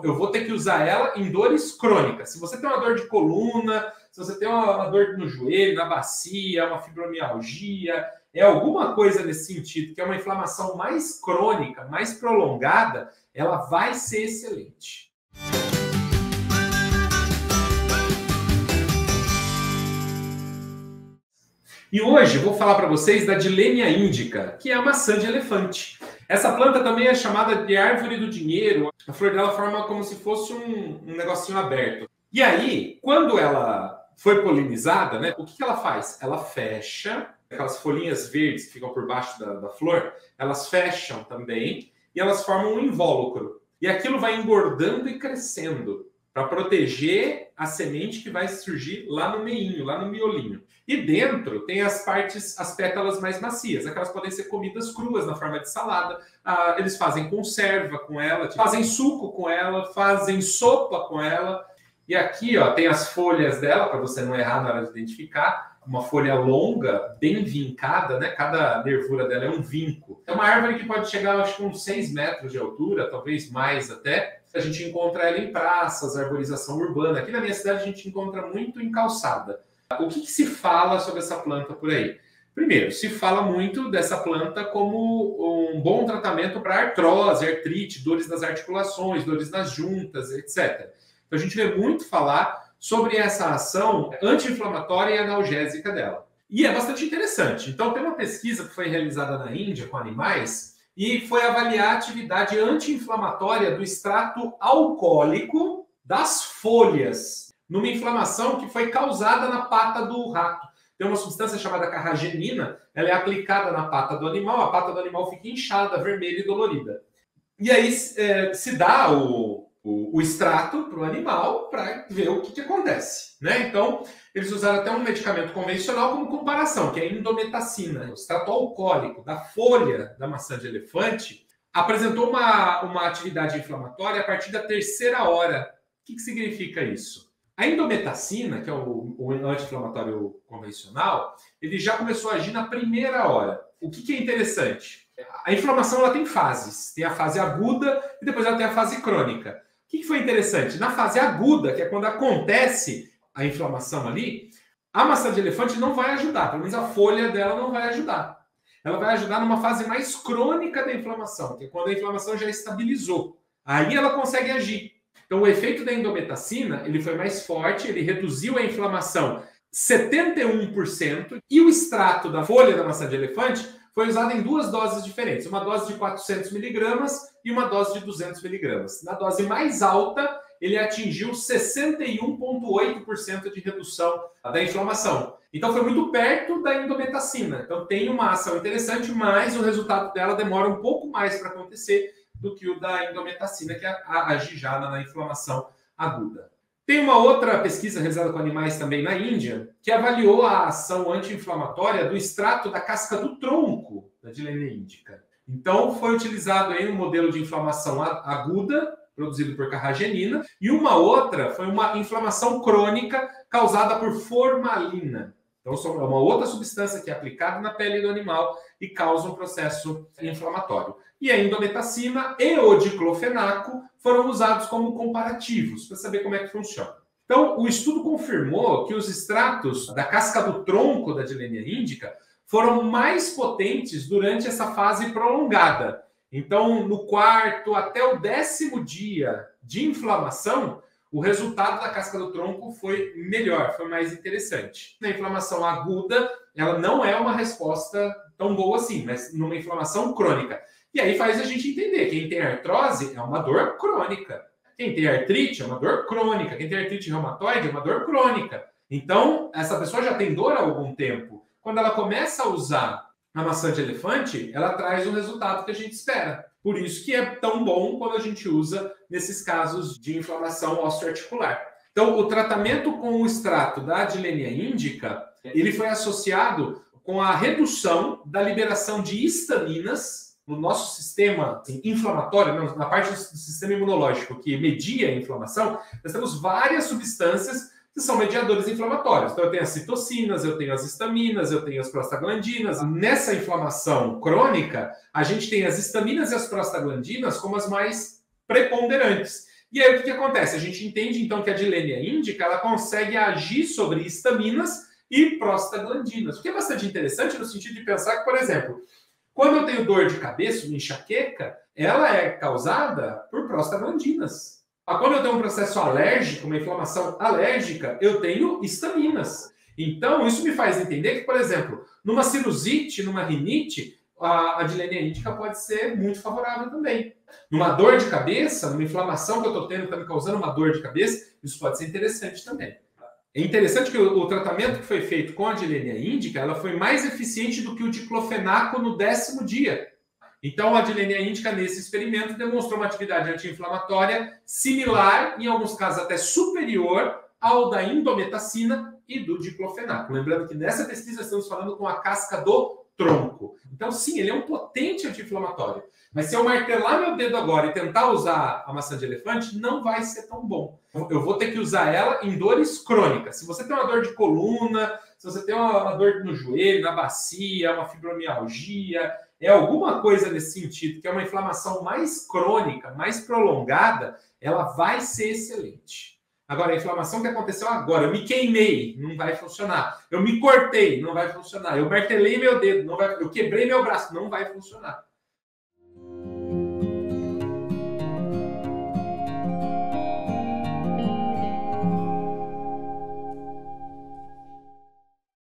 eu vou ter que usar ela em dores crônicas. Se você tem uma dor de coluna, se você tem uma dor no joelho, na bacia, uma fibromialgia, é alguma coisa nesse sentido, que é uma inflamação mais crônica, mais prolongada, ela vai ser excelente. E hoje eu vou falar para vocês da Dilenia indica, que é a maçã de elefante. Essa planta também é chamada de árvore do dinheiro. A flor dela forma como se fosse um negocinho aberto. E aí, quando ela foi polinizada, né, o que ela faz? Ela fecha, aquelas folhinhas verdes que ficam por baixo da flor, elas fecham também e elas formam um invólucro. E aquilo vai engordando e crescendo para proteger a semente que vai surgir lá no meinho, lá no miolinho. E dentro tem as pétalas mais macias, aquelas podem ser comidas cruas na forma de salada. Eles fazem conserva com ela, fazem suco com ela, fazem sopa com ela. E aqui, ó, tem as folhas dela, para você não errar na hora de identificar. Uma folha longa, bem vincada, né? Cada nervura dela é um vinco. É uma árvore que pode chegar, acho que uns 6 metros de altura, talvez mais até. A gente encontra ela em praças, arborização urbana. Aqui na minha cidade a gente encontra muito em calçada. O que se fala sobre essa planta por aí? Primeiro, se fala muito dessa planta como um bom tratamento para artrose, artrite, dores nas articulações, dores nas juntas, etc. Então a gente vê muito falar sobre essa ação anti-inflamatória e analgésica dela. E é bastante interessante. Então tem uma pesquisa que foi realizada na Índia com animais e foi avaliar a atividade anti-inflamatória do extrato alcoólico das folhas numa inflamação que foi causada na pata do rato. Tem uma substância chamada carragenina, ela é aplicada na pata do animal, a pata do animal fica inchada, vermelha e dolorida. E aí se dá o extrato para o animal para ver o que acontece, né? Então, eles usaram até um medicamento convencional como comparação, que é a indometacina. O extrato alcoólico da folha da maçã de elefante apresentou uma atividade inflamatória a partir da 3ª hora. O que significa isso? A indometacina, que é o anti-inflamatório convencional, ele já começou a agir na 1ª hora. O que é interessante? A inflamação ela tem fases. Tem a fase aguda e depois ela tem a fase crônica. O que foi interessante? Na fase aguda, que é quando acontece a inflamação ali, a maçã de elefante não vai ajudar. Pelo menos a folha dela não vai ajudar. Ela vai ajudar numa fase mais crônica da inflamação, que é quando a inflamação já estabilizou. Aí ela consegue agir. Então, o efeito da indometacina ele foi mais forte, ele reduziu a inflamação 71%, e o extrato da folha da maçã de elefante foi usado em 2 doses diferentes, uma dose de 400 miligramas e uma dose de 200 miligramas. Na dose mais alta, ele atingiu 61,8% de redução da inflamação. Então, foi muito perto da indometacina. Então, tem uma ação interessante, mas o resultado dela demora um pouco mais para acontecer do que o da indometacina, que age já na inflamação aguda. Tem uma outra pesquisa realizada com animais também na Índia, que avaliou a ação anti-inflamatória do extrato da casca do tronco da Dilenia indica. Então, foi utilizado aí um modelo de inflamação aguda, produzido por carragenina, e uma outra foi uma inflamação crônica causada por formalina. Então, é uma outra substância que é aplicada na pele do animal e causa um processo inflamatório. E a indometacina e o diclofenaco foram usados como comparativos, para saber como é que funciona. Então, o estudo confirmou que os extratos da casca do tronco da Dilenia indica foram mais potentes durante essa fase prolongada. Então, no 4º até o 10º dia de inflamação, o resultado da casca do tronco foi melhor, foi mais interessante. Na inflamação aguda, ela não é uma resposta tão boa assim, mas numa inflamação crônica. E aí faz a gente entender, quem tem artrose é uma dor crônica. Quem tem artrite é uma dor crônica. Quem tem artrite reumatoide é uma dor crônica. Então, essa pessoa já tem dor há algum tempo. Quando ela começa a usar a maçã de elefante, ela traz o resultado que a gente espera. Por isso que é tão bom quando a gente usa nesses casos de inflamação osteoarticular. Então, o tratamento com o extrato da Dilenia indica, ele foi associado com a redução da liberação de histaminas no nosso sistema inflamatório, na parte do sistema imunológico que media a inflamação. Nós temos várias substâncias que são mediadores inflamatórios. Então, eu tenho as citocinas, eu tenho as histaminas, eu tenho as prostaglandinas. Nessa inflamação crônica, a gente tem as histaminas e as prostaglandinas como as mais preponderantes. E aí o que acontece? A gente entende então que a Gilenya indica ela consegue agir sobre histaminas e prostaglandinas, o que é bastante interessante no sentido de pensar que, por exemplo, quando eu tenho dor de cabeça, uma enxaqueca, ela é causada por prostaglandinas. Quando eu tenho um processo alérgico, uma inflamação alérgica, eu tenho histaminas. Então, isso me faz entender que, por exemplo, numa sinusite, numa rinite, a Gilenya indica pode ser muito favorável também. Numa dor de cabeça, numa inflamação que eu estou tendo, está me causando uma dor de cabeça, isso pode ser interessante também. É interessante que o tratamento que foi feito com a Gilenya indica, ela foi mais eficiente do que o diclofenaco no 10º dia. Então, a Gilenya indica, nesse experimento, demonstrou uma atividade anti-inflamatória similar, em alguns casos até superior, ao da indometacina e do diclofenaco. Lembrando que nessa pesquisa estamos falando com a casca do tronco. Então, sim, ele é um potente anti-inflamatório. Mas se eu martelar meu dedo agora e tentar usar a maçã de elefante, não vai ser tão bom. Eu vou ter que usar ela em dores crônicas. Se você tem uma dor de coluna, se você tem uma dor no joelho, na bacia, uma fibromialgia, é alguma coisa nesse sentido, que é uma inflamação mais crônica, mais prolongada, ela vai ser excelente. Agora, a inflamação que aconteceu agora, eu me queimei, não vai funcionar. Eu me cortei, não vai funcionar. Eu martelei meu dedo, não vai, eu quebrei meu braço, não vai funcionar.